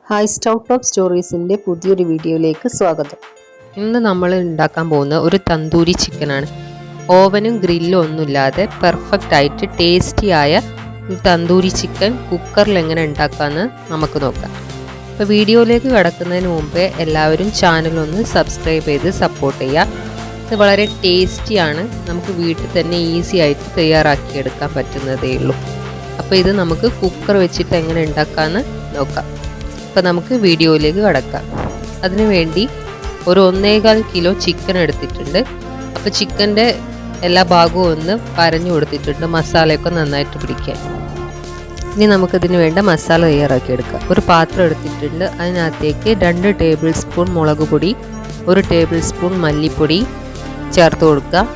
Hi stove top സ്റ്റോറീസിൻ്റെ പുതിയൊരു വീഡിയോയിലേക്ക് സ്വാഗതം. ഇന്ന് നമ്മൾ ഉണ്ടാക്കാൻ പോകുന്ന ഒരു തന്തൂരി ചിക്കനാണ്. ഓവനും ഗ്രില്ലും ഒന്നുമില്ലാതെ പെർഫെക്റ്റ് ആയിട്ട് ടേസ്റ്റിയായ ഒരു തന്തൂരി ചിക്കൻ കുക്കറിൽ എങ്ങനെ ഉണ്ടാക്കാമെന്ന് നമുക്ക് നോക്കാം. അപ്പോൾ വീഡിയോയിലേക്ക് കടക്കുന്നതിന് മുമ്പേ എല്ലാവരും ചാനലൊന്ന് സബ്സ്ക്രൈബ് ചെയ്ത് സപ്പോർട്ട് ചെയ്യുക. ഇത് വളരെ ടേസ്റ്റിയാണ്, നമുക്ക് വീട്ടിൽ തന്നെ ഈസി ആയിട്ട് തയ്യാറാക്കിയെടുക്കാൻ പറ്റുന്നതേ ഉള്ളൂ. അപ്പോൾ ഇത് നമുക്ക് കുക്കർ വെച്ചിട്ട് എങ്ങനെ ഉണ്ടാക്കാമെന്ന് നോക്കാം. അപ്പോൾ നമുക്ക് വീഡിയോയിലേക്ക് കടക്കാം. അതിനു വേണ്ടി ഒരു 1.25 കിലോ ചിക്കൻ എടുത്തിട്ടുണ്ട്. അപ്പോൾ ചിക്കൻ്റെ എല്ലാ ഭാഗവും ഒന്ന് വരഞ്ഞു കൊടുത്തിട്ടുണ്ട്, മസാലയൊക്കെ നന്നായിട്ട് പിടിക്കാൻ. ഇനി നമുക്കിതിന് വേണ്ട മസാല തയ്യാറാക്കിയെടുക്കാം. ഒരു പാത്രം എടുത്തിട്ടുണ്ട്, അതിനകത്തേക്ക് 2 ടേബിൾ സ്പൂൺ മുളക് പൊടി, 1 ടേബിൾ സ്പൂൺ മല്ലിപ്പൊടി ചേർത്ത് കൊടുക്കുക.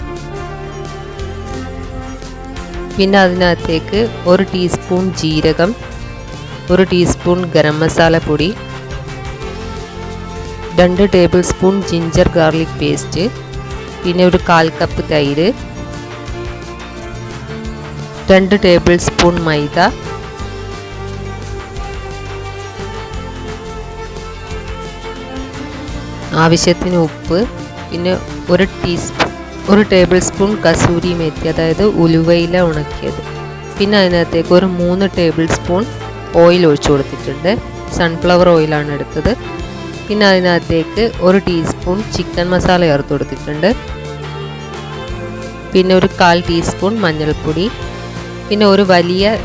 പിന്നെ അതിനകത്തേക്ക് 1 ടീസ്പൂൺ ജീരകം, 1 ടീസ്പൂൺ ഗരം മസാല പൊടി, 2 table spoon ginger garlic paste, പിന്നെ ഒരു 1/4 കപ്പ് തൈര്, 2 ടേബിൾ സ്പൂൺ മൈദ, ആവശ്യത്തിന് ഉപ്പ്, പിന്നെ 1 ടേബിൾ സ്പൂൺ കസൂരി മേത്തി, അതായത് ഉലുവയില ഉണക്കിയത്. പിന്നെ അതിനകത്തേക്ക് ഒരു 3 ടേബിൾ സ്പൂൺ ഓയിൽ ഒഴിച്ചു കൊടുത്തിട്ടുണ്ട്. സൺഫ്ലവർ ഓയിലാണ് എടുത്തത്. പിന്നെ അതിനകത്തേക്ക് 1 ടീസ്പൂൺ ചിക്കൻ മസാല ചേർത്ത് കൊടുത്തിട്ടുണ്ട്. പിന്നെ ഒരു 1/4 ടീസ്പൂൺ മഞ്ഞൾപ്പൊടി, പിന്നെ ഒരു വലിയ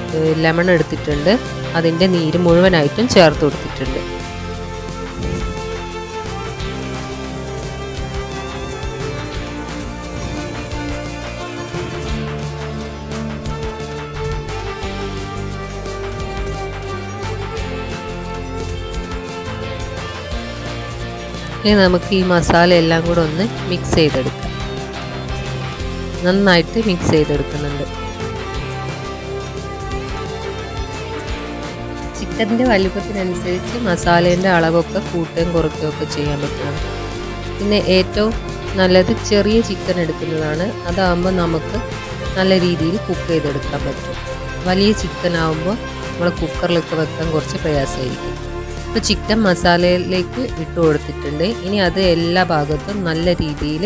ലെമൺ എടുത്തിട്ടുണ്ട്, അതിൻ്റെ നീര് മുഴുവനായിട്ടും ചേർത്ത് കൊടുത്തിട്ടുണ്ട്. ഇനി നമുക്ക് ഈ മസാല എല്ലാം കൂടെ ഒന്ന് മിക്സ് ചെയ്തെടുക്കാം. നന്നായിട്ട് മിക്സ് ചെയ്തെടുക്കുന്നുണ്ട്. ചിക്കൻ്റെ വലുപ്പത്തിനനുസരിച്ച് മസാലേൻ്റെ അളവൊക്കെ കൂട്ടുകയും കുറയ്ക്കുകയൊക്കെ ചെയ്യാൻ പറ്റും. പിന്നെ ഏറ്റവും നല്ലത് ചെറിയ ചിക്കൻ എടുക്കുന്നതാണ്. അതാകുമ്പോൾ നമുക്ക് നല്ല രീതിയിൽ കുക്ക് ചെയ്തെടുക്കാൻ പറ്റും. വലിയ ചിക്കൻ ആകുമ്പോൾ നമ്മൾ കുക്കറിലൊക്കെ വെക്കാൻ കുറച്ച് പ്രയാസമായിരിക്കും. ഇപ്പോൾ ചിക്കൻ മസാലയിലേക്ക് ഇട്ട് കൊടുത്തിട്ടുണ്ട്. ഇനി അത് എല്ലാ ഭാഗത്തും നല്ല രീതിയിൽ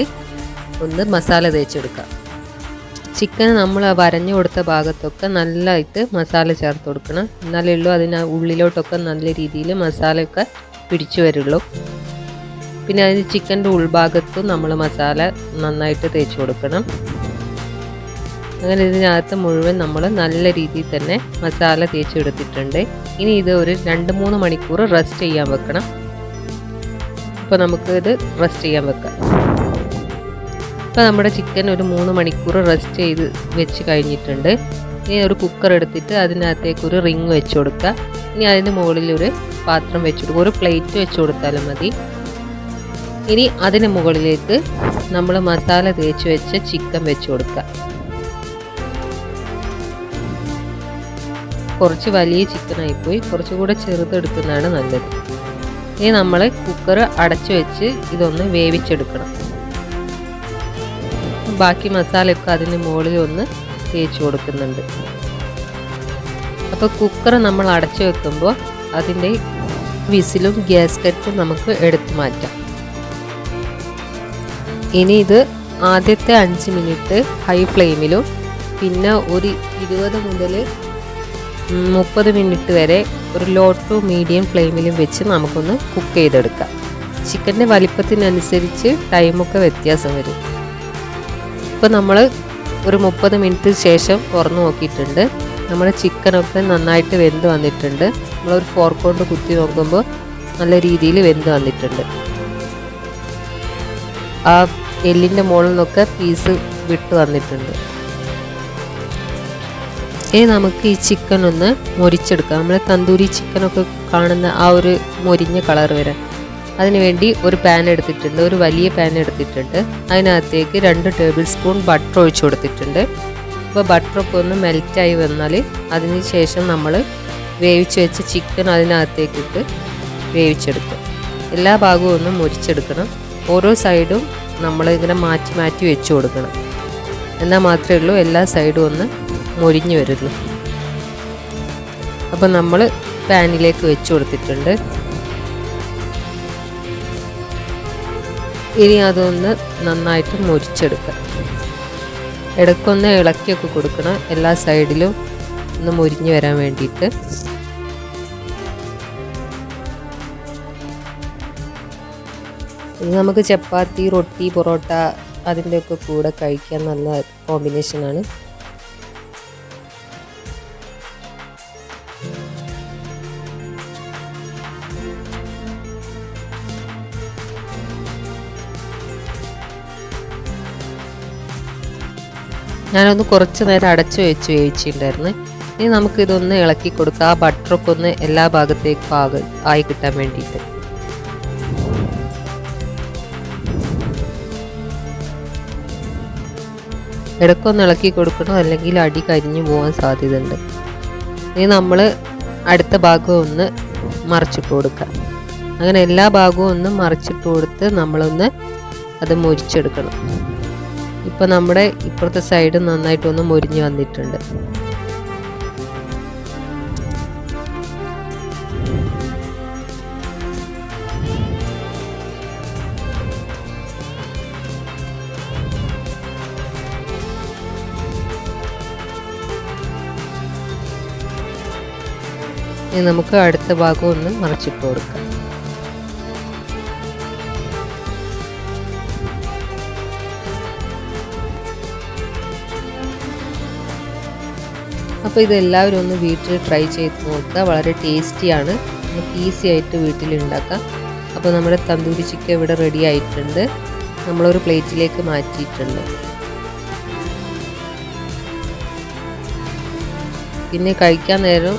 ഒന്ന് മസാല തേച്ചെടുക്കാം. ചിക്കൻ നമ്മൾ വരഞ്ഞു കൊടുത്ത ഭാഗത്തൊക്കെ നല്ലതായിട്ട് മസാല ചേർത്ത് കൊടുക്കണം. എന്നാലേ ഉള്ളൂ അതിന് ഉള്ളിലോട്ടൊക്കെ നല്ല രീതിയിൽ മസാലയൊക്കെ പിടിച്ചു വരുള്ളൂ. പിന്നെ അതിന് ചിക്കൻ്റെ ഉൾഭാഗത്തും നമ്മൾ മസാല നന്നായിട്ട് തേച്ച് കൊടുക്കണം. അങ്ങനെ ഇതിനകത്ത് മുഴുവൻ നമ്മൾ നല്ല രീതിയിൽ തന്നെ മസാല തേച്ചെടുത്തിട്ടുണ്ട്. ഇനി ഇത് ഒരു 2-3 മണിക്കൂർ റെസ്റ്റ് ചെയ്യാൻ വെക്കണം. അപ്പോൾ നമുക്ക് ഇത് റെസ്റ്റ് ചെയ്യാൻ വെക്കാം. ഇപ്പോൾ നമ്മുടെ ചിക്കൻ ഒരു 3 മണിക്കൂർ റെസ്റ്റ് ചെയ്ത് വെച്ച് കഴിഞ്ഞിട്ടുണ്ട്. ഇനി ഒരു കുക്കർ എടുത്തിട്ട് അതിനകത്തേക്ക് ഒരു റിങ് വെച്ച് കൊടുക്കുക. ഇനി അതിന് മുകളിൽ ഒരു പാത്രം വെച്ച് കൊടുക്കുക, ഒരു പ്ലേറ്റ് വെച്ച് കൊടുത്താലും മതി. ഇനി അതിന് മുകളിലേക്ക് നമ്മൾ മസാല തേച്ച് വെച്ച ചിക്കൻ വെച്ച് കൊടുക്കുക. കുറച്ച് വലിയ ചിക്കനായിപ്പോയി, കുറച്ചുകൂടെ ചെറുതെടുക്കുന്നതാണ് നല്ലത്. ഇനി നമ്മൾ കുക്കർ അടച്ചു വെച്ച് ഇതൊന്ന് വേവിച്ചെടുക്കണം. ബാക്കി മസാലയൊക്കെ അതിന് മുകളിൽ ഒന്ന് തേച്ച് കൊടുക്കുന്നുണ്ട്. അപ്പോൾ കുക്കർ നമ്മൾ അടച്ചു വെക്കുമ്പോൾ അതിൻ്റെ വിസിലും ഗ്യാസ്കറ്റും നമുക്ക് എടുത്തു മാറ്റാം. ഇനി ഇത് ആദ്യത്തെ 5 മിനിറ്റ് ഹൈ ഫ്ലെയിമിലും പിന്നെ ഒരു 20 മുതൽ 30 മിനിറ്റ് വരെ ഒരു ലോ ടു മീഡിയം ഫ്ലെയിമിലും വെച്ച് നമുക്കൊന്ന് കുക്ക് ചെയ്തെടുക്കാം. ചിക്കൻ്റെ വലിപ്പത്തിനനുസരിച്ച് ടൈമൊക്കെ വ്യത്യാസം വരും. ഇപ്പോൾ നമ്മൾ ഒരു 30 മിനിറ്റ് ശേഷം തുറന്ന് നോക്കിയിട്ടുണ്ട്. നമ്മുടെ ചിക്കനൊക്കെ നന്നായിട്ട് വെന്ത് വന്നിട്ടുണ്ട്. നമ്മളൊരു ഫോർക്ക് കൊണ്ട് കുത്തി നോക്കുമ്പോൾ നല്ല രീതിയിൽ വെന്ത് വന്നിട്ടുണ്ട്. ആ എല്ലിൻ്റെ മുകളിൽ നിന്നൊക്കെ പീസ് വിട്ട് വന്നിട്ടുണ്ട്. ഇനി നമുക്ക് ഈ ചിക്കൻ ഒന്ന് മൊരിച്ചെടുക്കാം. നമ്മൾ തന്തൂരി ചിക്കനൊക്കെ കാണുന്ന ആ ഒരു മൊരിഞ്ഞ കളർ വരാൻ അതിനുവേണ്ടി ഒരു പാൻ എടുത്തിട്ടുണ്ട്, ഒരു വലിയ പാൻ എടുത്തിട്ടുണ്ട്. അതിനകത്തേക്ക് 2 ടേബിൾ സ്പൂൺ ബട്ടർ ഒഴിച്ചു കൊടുത്തിട്ടുണ്ട്. അപ്പോൾ ബട്ടറൊക്കെ ഒന്ന് മെൽറ്റായി വന്നാൽ അതിന് ശേഷം നമ്മൾ വേവിച്ച് വെച്ച ചിക്കൻ അതിനകത്തേക്കിട്ട് വേവിച്ചെടുക്കും. എല്ലാ ഭാഗവും ഒന്ന് മൊരിച്ചെടുക്കണം. ഓരോ സൈഡും നമ്മൾ ഇങ്ങനെ മാറ്റി മാറ്റി വെച്ച് കൊടുക്കണം. എന്നാൽ മാത്രമേ ഉള്ളൂ എല്ലാ സൈഡും ഒന്ന് മൊരിഞ്ഞു വരുന്നു. അപ്പോൾ നമ്മൾ പാനിലേക്ക് വെച്ച് കൊടുത്തിട്ടുണ്ട്. ഇനി അതൊന്ന് നന്നായിട്ട് മുരിച്ചെടുക്കുക. ഇടയ്ക്കൊന്ന് ഇളക്കിയൊക്കെ കൊടുക്കണം, എല്ലാ സൈഡിലും ഒന്ന് മുരിഞ്ഞ് വരാൻ വേണ്ടിയിട്ട്. ഇത് നമുക്ക് ചപ്പാത്തി, റൊട്ടി, പൊറോട്ട അതിൻ്റെയൊക്കെ കൂടെ കഴിക്കാൻ നല്ല കോമ്പിനേഷനാണ്. ഞാനൊന്ന് കുറച്ച് നേരം അടച്ചു വെച്ച് വേവിച്ചിട്ടുണ്ടായിരുന്നു. ഇനി നമുക്കിതൊന്ന് ഇളക്കി കൊടുക്കുക, ആ ബട്ടറൊക്കെ ഒന്ന് എല്ലാ ഭാഗത്തേക്കും ആയി കിട്ടാൻ വേണ്ടിയിട്ട്. ഇടയ്ക്കൊന്ന് ഇളക്കി കൊടുക്കണം, അല്ലെങ്കിൽ അടി കരിഞ്ഞു പോകാൻ സാധ്യതയുണ്ട്. ഇനി നമ്മൾ അടുത്ത ഭാഗവും ഒന്ന് മറിച്ചിട്ട് കൊടുക്കുക. അങ്ങനെ എല്ലാ ഭാഗവും ഒന്ന് മറിച്ചിട്ട് കൊടുത്ത് നമ്മളൊന്ന് അത് മുരിച്ചെടുക്കണം. ഇപ്പം നമ്മുടെ ഇപ്പുറത്തെ സൈഡ് നന്നായിട്ടൊന്ന് മുരിഞ്ഞ് വന്നിട്ടുണ്ട്. ഇനി നമുക്ക് അടുത്ത ഭാഗം ഒന്ന് മറിച്ചിട്ട് കൊടുക്കാം. അപ്പോൾ ഇതെല്ലാവരും ഒന്ന് വീട്ടിൽ ട്രൈ ചെയ്ത് നോക്കുക. വളരെ ടേസ്റ്റിയാണ്, നമുക്ക് ഈസി ആയിട്ട് വീട്ടിൽ ഉണ്ടാക്കാം. അപ്പോൾ നമ്മുടെ തന്തൂരി ചിക്കൻ ഇവിടെ റെഡി ആയിട്ടുണ്ട്. നമ്മളൊരു പ്ലേറ്റിലേക്ക് മാറ്റിയിട്ടുണ്ട്. പിന്നെ കഴിക്കാൻ നേരം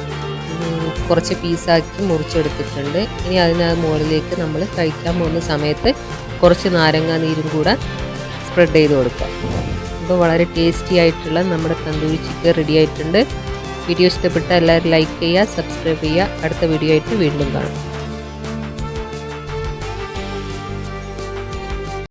കുറച്ച് പീസാക്കി മുറിച്ചെടുത്തിട്ടുണ്ട്. ഇനി അതിന് മുകളിലേക്ക് നമ്മൾ കഴിക്കാൻ പോകുന്ന സമയത്ത് കുറച്ച് നാരങ്ങ നീരും കൂടെ സ്പ്രെഡ് ചെയ്ത് കൊടുക്കാം. അപ്പോൾ വളരെ ടേസ്റ്റി ആയിട്ടുള്ള നമ്മുടെ തന്തൂരി ചിക്കൻ റെഡി ആയിട്ടുണ്ട്. വീഡിയോ ഇഷ്ടപ്പെട്ട എല്ലാവരും ലൈക്ക് ചെയ്യുക, സബ്സ്ക്രൈബ് ചെയ്യുക. അടുത്ത വീഡിയോ ആയിട്ട് വീണ്ടും കാണാം.